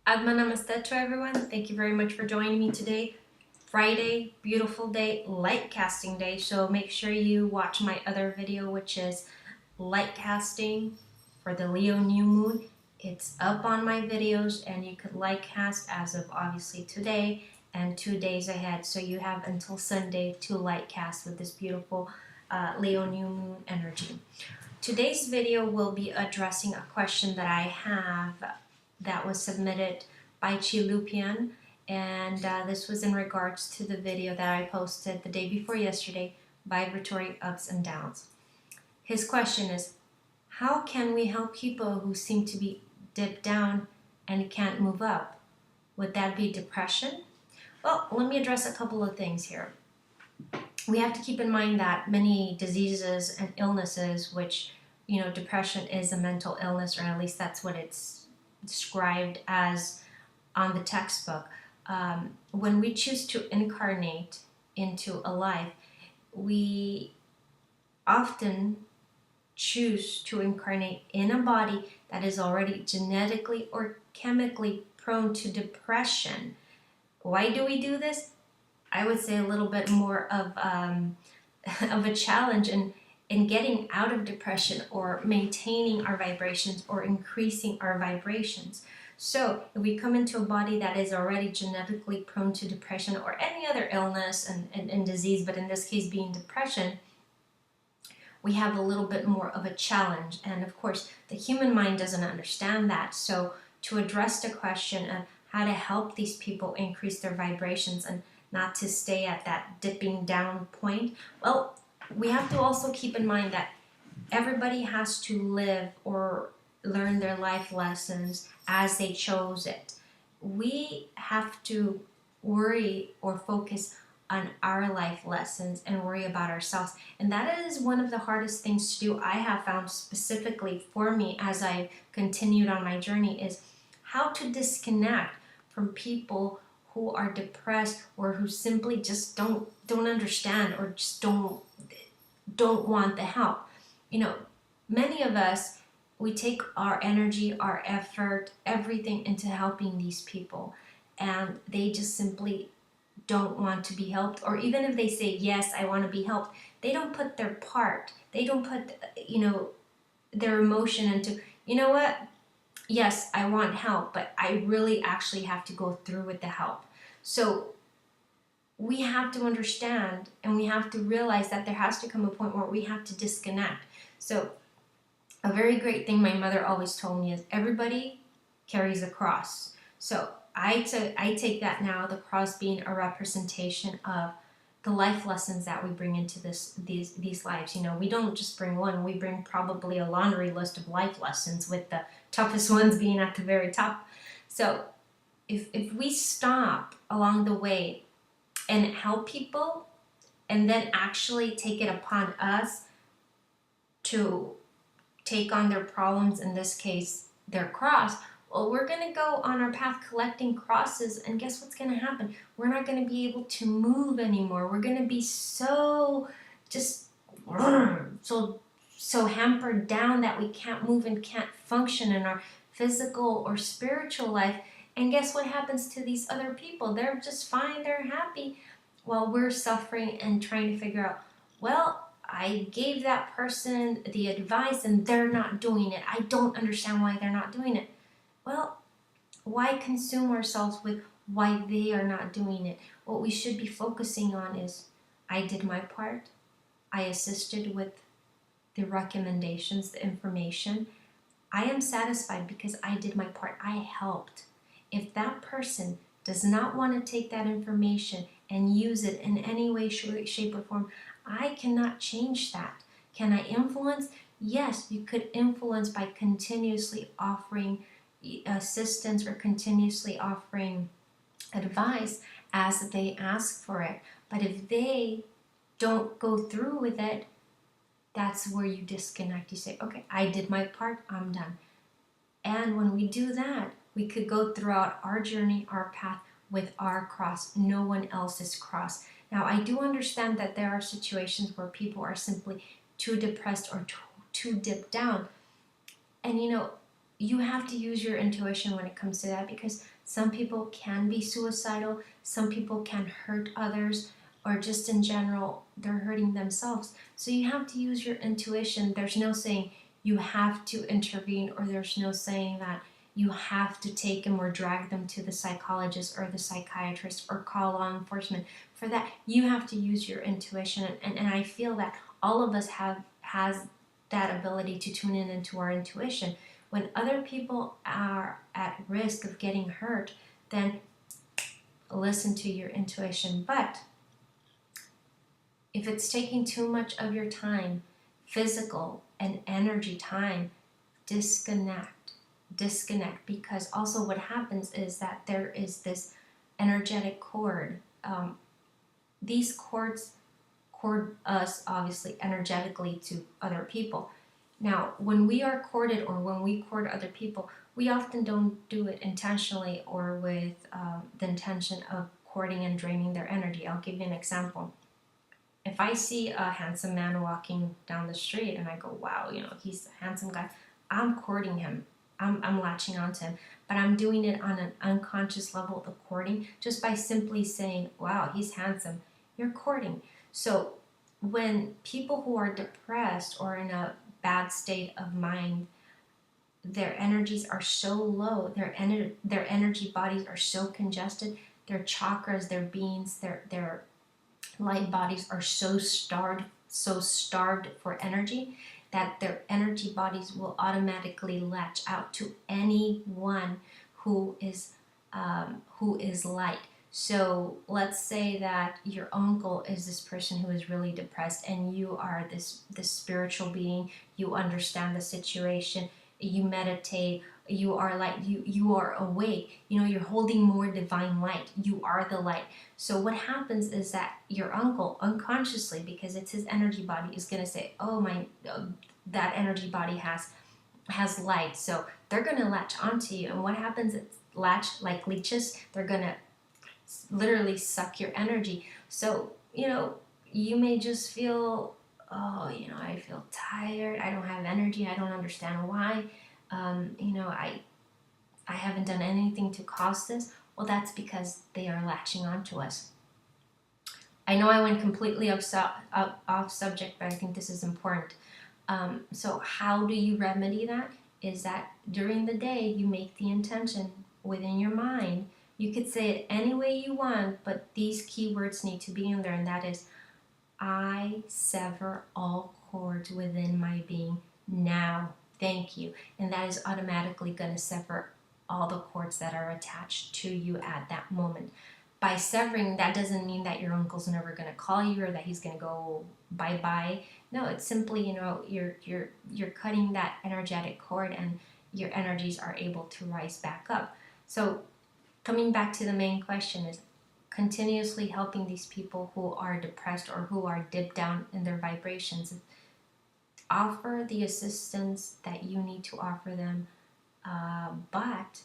Adma Namaste to everyone. Thank you very much for joining me today. Friday, beautiful day, light casting day. So make sure you watch my other video, which is light casting for the Leo new moon. It's up on my videos and you could light cast as of obviously today and 2 days ahead. So you have until Sunday to light cast with this beautiful Leo new moon energy. Today's video will be addressing a question that I have that was submitted by Chilupian, and this was in regards to the video that I posted the day before yesterday, Vibratory Ups and Downs. His question is, how can we help people who seem to be dipped down and can't move up? Would that be depression? Well, let me address a couple of things here. We have to keep in mind that many diseases and illnesses, which, depression is a mental illness, or at least that's what it's described as on the textbook. When we choose to incarnate into a life, we often choose to incarnate in a body that is already genetically or chemically prone to depression. Why do we do this? I would say a little bit more of a challenge in getting out of depression or maintaining our vibrations or increasing our vibrations. So if we come into a body that is already genetically prone to depression or any other illness and disease, but in this case being depression, we have a little bit more of a challenge. And of course, the human mind doesn't understand that. So to address the question of how to help these people increase their vibrations and not to stay at that dipping down point, well, we have to also keep in mind that everybody has to live or learn their life lessons as they chose it. We have to worry or focus on our life lessons and worry about ourselves. And that is one of the hardest things to do, I have found specifically for me as I continued on my journey, is how to disconnect from people who are depressed or who simply just don't understand or just don't want the help. Many of us, we take our energy, our effort, everything into helping these people, and they just simply don't want to be helped. Or even if they say, yes, I want to be helped, they don't put their part. They don't put, their emotion into, what? Yes, I want help, but I really actually have to go through with the help. So we have to understand and we have to realize that there has to come a point where we have to disconnect. So a very great thing my mother always told me is everybody carries a cross. So I take that now, the cross being a representation of the life lessons that we bring into these lives. We don't just bring one, we bring probably a laundry list of life lessons, with the toughest ones being at the very top. So if we stop along the way and help people and then actually take it upon us to take on their problems, in this case their cross, well, we're going to go on our path collecting crosses, and guess what's going to happen? We're not going to be able to move anymore. We're going to be so hampered down that we can't move and can't function in our physical or spiritual life. And guess what happens to these other people? They're just fine, they're happy, while we're suffering and trying to figure out, well, I gave that person the advice and they're not doing it. I don't understand why they're not doing it. Well, why consume ourselves with why they are not doing it? What we should be focusing on is, I did my part. I assisted with the recommendations, the information. I am satisfied because I did my part. I helped. If that person does not want to take that information and use it in any way, shape, or form, I cannot change that. Can I influence? Yes, you could influence by continuously offering assistance or continuously offering advice as they ask for it. But if they don't go through with it, that's where you disconnect. You say, okay, I did my part, I'm done. And when we do that, we could go throughout our journey, our path, with our cross, no one else's cross. Now, I do understand that there are situations where people are simply too depressed or too dipped down. And you have to use your intuition when it comes to that, because Some people can be suicidal, some people can hurt others, or just in general, they're hurting themselves. So you have to use your intuition. There's no saying you have to intervene, or there's no saying that you have to take them or drag them to the psychologist or the psychiatrist or call law enforcement. For that, you have to use your intuition. And I feel that all of us has that ability to tune in into our intuition. When other people are at risk of getting hurt, then listen to your intuition. But if it's taking too much of your time, physical and energy time, disconnect. Because also what happens is that there is this energetic cord. These cords cord us obviously energetically to other people. Now, when we are corded or when we cord other people, we often don't do it intentionally or with the intention of cording and draining their energy. I'll give you an example. If I see a handsome man walking down the street and I go, wow, he's a handsome guy, I'm courting him. I'm latching onto him, but I'm doing it on an unconscious level of courting just by simply saying, wow, he's handsome. You're courting. So when people who are depressed or in a bad state of mind, their energies are so low, their energy bodies are so congested, their chakras, their beings, their light bodies are so starved for energy that their energy bodies will automatically latch out to anyone who is light. So let's say that your uncle is this person who is really depressed, and you are this spiritual being. You understand the situation. You meditate. You are light. You are awake. You're holding more divine light. You are the light. So what happens is that your uncle unconsciously, because it's his energy body, is going to say, oh my, that energy body has light. So they're going to latch onto you. And what happens is latch like leeches. They're going to literally suck your energy. So, you may just feel, oh, I feel tired. I don't have energy. I don't understand why. I haven't done anything to cause this. Well, that's because they are latching onto us. I know I went completely off subject, but I think this is important. So how do you remedy that? Is that during the day you make the intention within your mind. You could say it any way you want, but these keywords need to be in there, and that is, I sever all cords within my being now. Thank you. And that is automatically going to sever all the cords that are attached to you at that moment. By severing, that doesn't mean that your uncle's never going to call you or that he's going to go bye-bye. No, it's simply, you're cutting that energetic cord, and your energies are able to rise back up. So coming back to the main question is continuously helping these people who are depressed or who are dipped down in their vibrations. Offer the assistance that you need to offer them, but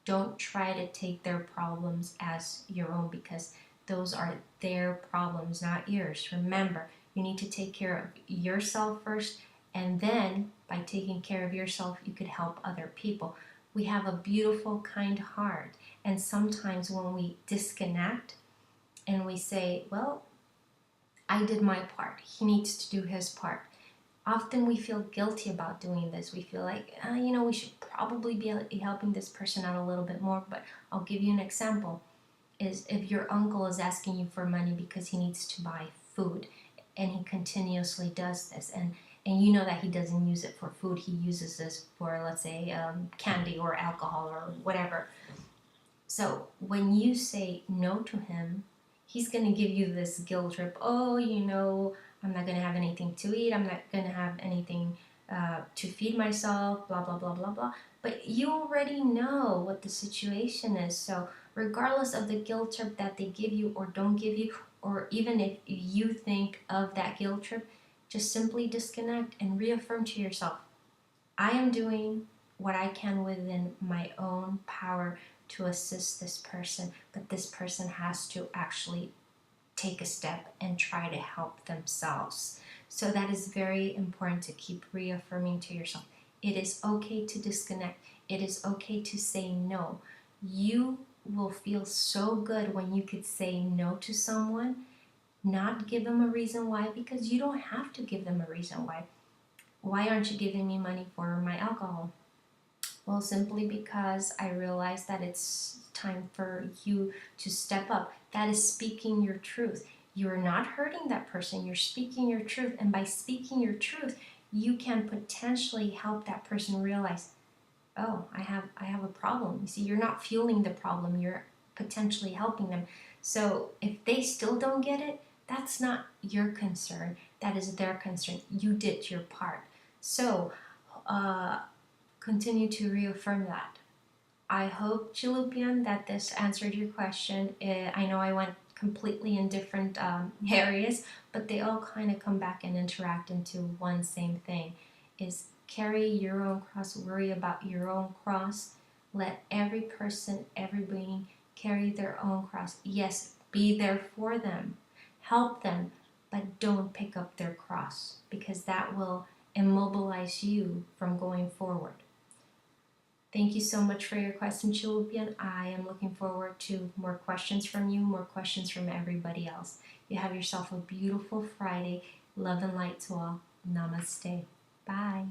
don't try to take their problems as your own, because those are their problems, not yours. Remember, you need to take care of yourself first, and then by taking care of yourself, you could help other people. We have a beautiful, kind heart, and sometimes when we disconnect and we say, well, I did my part, he needs to do his part. Often we feel guilty about doing this. We feel like, we should probably be helping this person out a little bit more. But I'll give you an example. Is if your uncle is asking you for money because he needs to buy food, and he continuously does this, and you know that he doesn't use it for food, he uses this for, let's say, candy or alcohol or whatever. So when you say no to him, he's going to give you this guilt trip. Oh, I'm not going to have anything to eat. I'm not going to have anything to feed myself, blah, blah, blah, blah, blah. But you already know what the situation is. So regardless of the guilt trip that they give you or don't give you, or even if you think of that guilt trip, just simply disconnect and reaffirm to yourself, I am doing what I can within my own power to assist this person, but this person has to actually take a step and try to help themselves. So that is very important to keep reaffirming to yourself. It is okay to disconnect. It is okay to say no. You will feel so good when you could say no to someone, not give them a reason why, because you don't have to give them a reason why. Why aren't you giving me money for my alcohol? Well, simply because I realize that it's time for you to step up. That is speaking your truth. You're not hurting that person, you're speaking your truth. And by speaking your truth, you can potentially help that person realize, oh, I have a problem. You see, you're not fueling the problem, you're potentially helping them. So if they still don't get it, that's not your concern. That is their concern. You did your part. So continue to reaffirm that. I hope, Chilupian, that this answered your question. I know I went completely in different areas, but they all kind of come back and interact into one same thing. Is carry your own cross, worry about your own cross. Let every person, every being carry their own cross. Yes, be there for them, help them, but don't pick up their cross, because that will immobilize you from going forward. Thank you so much for your question, Chilupian. I am looking forward to more questions from you, more questions from everybody else. You have yourself a beautiful Friday. Love and light to all. Namaste. Bye.